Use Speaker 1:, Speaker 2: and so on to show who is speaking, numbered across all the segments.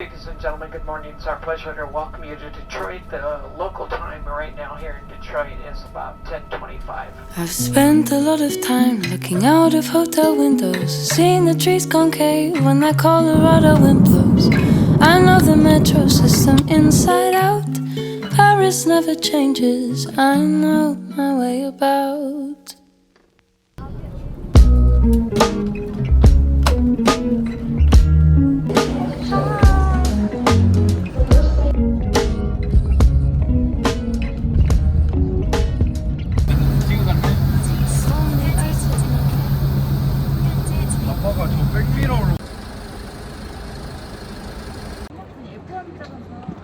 Speaker 1: Ladies and gentlemen, good morning. It's our pleasure to welcome you to Detroit. The local time right now here in Detroit is about 10:25.
Speaker 2: I've spent a lot of time looking out of hotel windows, seeing the trees concave when that Colorado wind blows. I know the metro system inside out. Paris never changes. I know my way about.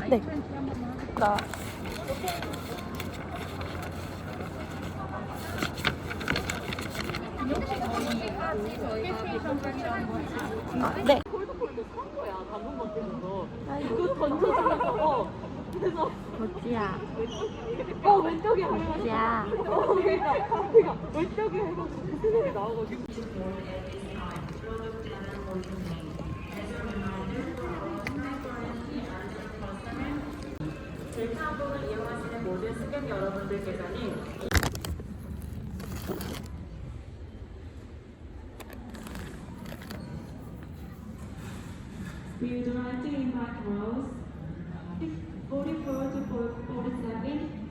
Speaker 2: 네. 나. 네.
Speaker 3: 어찌야?
Speaker 2: 왼쪽이야.
Speaker 3: 어찌야?
Speaker 2: 그러니까 왼쪽이 해가지고 그 생각이 나와가지고.
Speaker 4: 델타항공을 이용하시는 모든 승객 여러분들께서는 We would like to invite rows 44 to 47.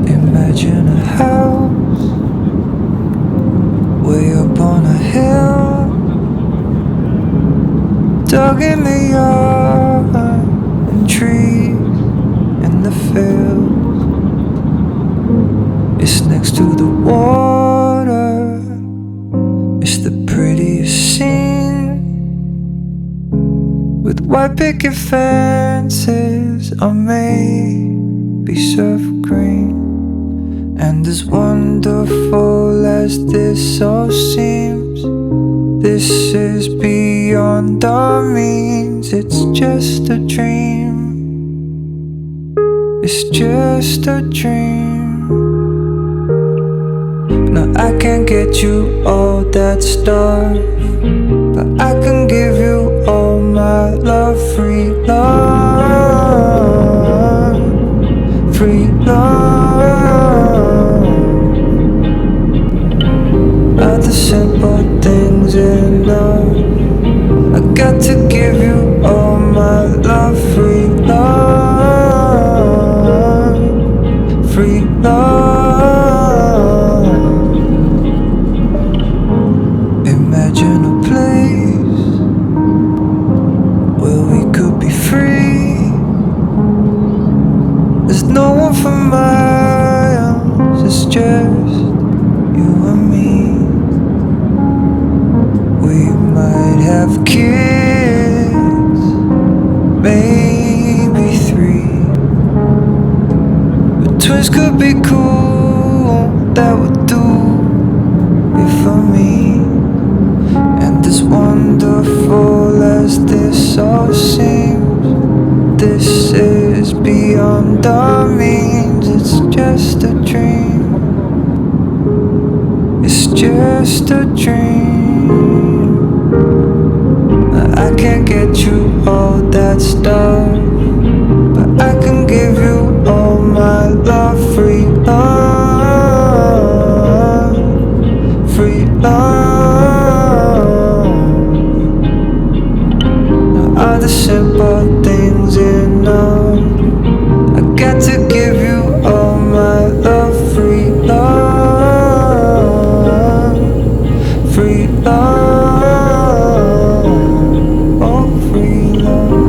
Speaker 5: Imagine a house way up on a hill, dug in the yard and trees in the field. It's next to the water. It's the prettiest scene, with white picket fences on maybe surf green. And as wonderful as this all seems, this is beyond our means. It's just a dream. It's just a dream. No, I can't get you all that stuff, but I can give you all my love. Free love, free love. Are the simple things enough? I got to give you all my love. Free love, free love. Imagine a place where we could be free. There's no one for miles. It's just you and me. We might have kids, maybe 3, but twins could be cool. That would do it for me. And as wonderful as this all seems, this is beyond our means. It's just a dream. It's just a dream. I can't get you all that stuff, but I can give you all my love. Free love, free love. Now are the simple things enough? I got to give you all my love. Free love, free love, oh free love.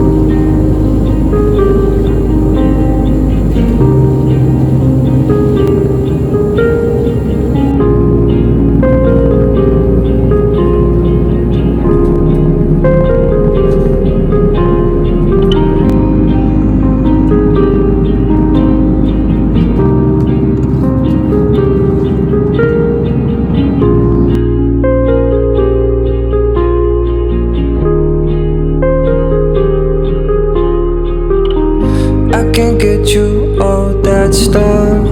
Speaker 5: can't get you all that stuff,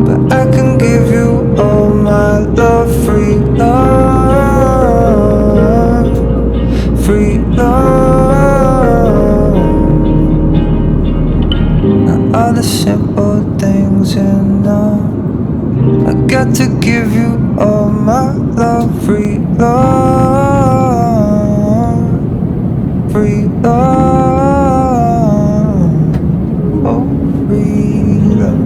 Speaker 5: but I can give you all my love. Free love, free love. Now all the simple things enough. I got to give you all my love. Free love, free love, oh free love.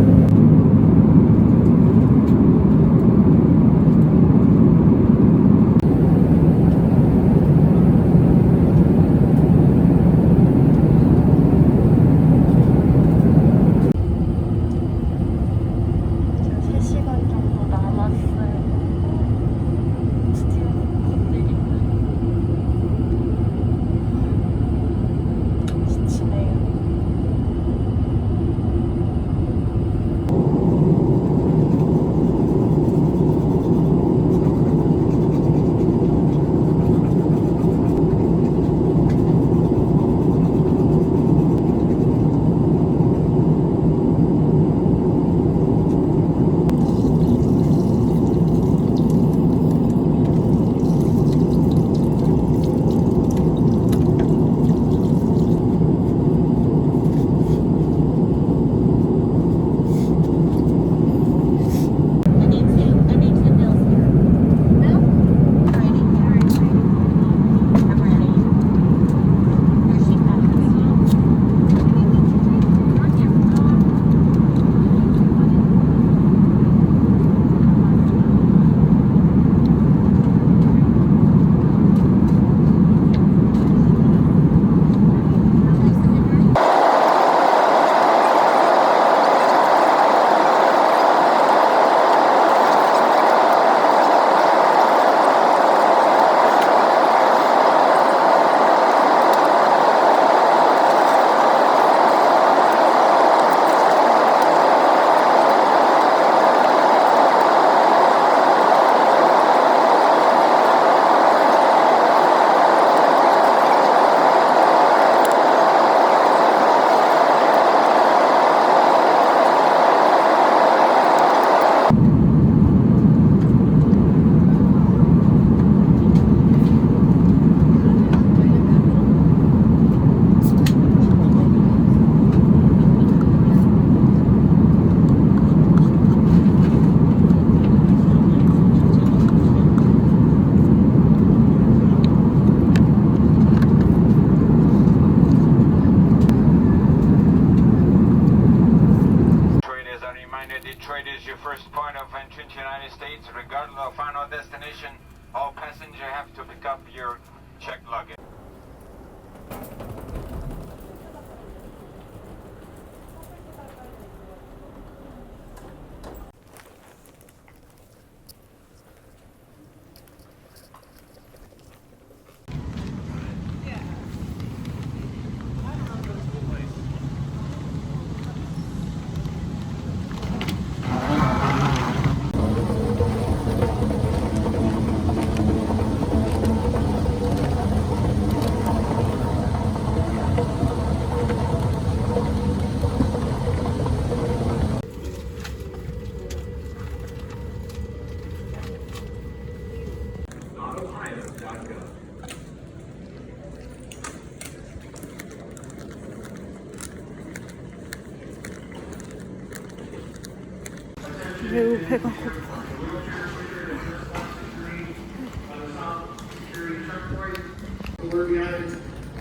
Speaker 6: Detroit is your first point of entry into the United States. Regardless of final destination, all passengers have to pick up your checked luggage.
Speaker 3: 매우 배가 고파.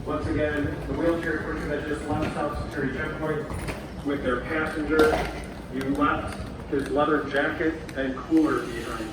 Speaker 7: Once again, the wheelchair person that just left South Security Checkpoint with their passenger, you left his leather jacket and cooler behind.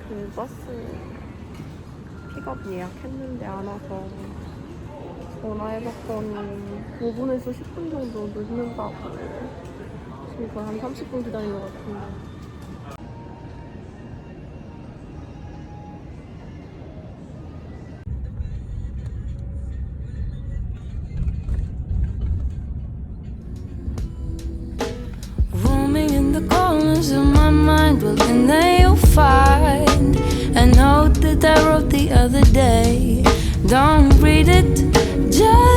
Speaker 3: 그 버스 픽업 예약했는데 안 와서 전화해봤더니 5분에서 10분 정도 늦는다고. 지금 거의 한 30분 기다린 것 같은데.
Speaker 2: mind, well in there you'll find a note that I wrote the other day. Don't read it, just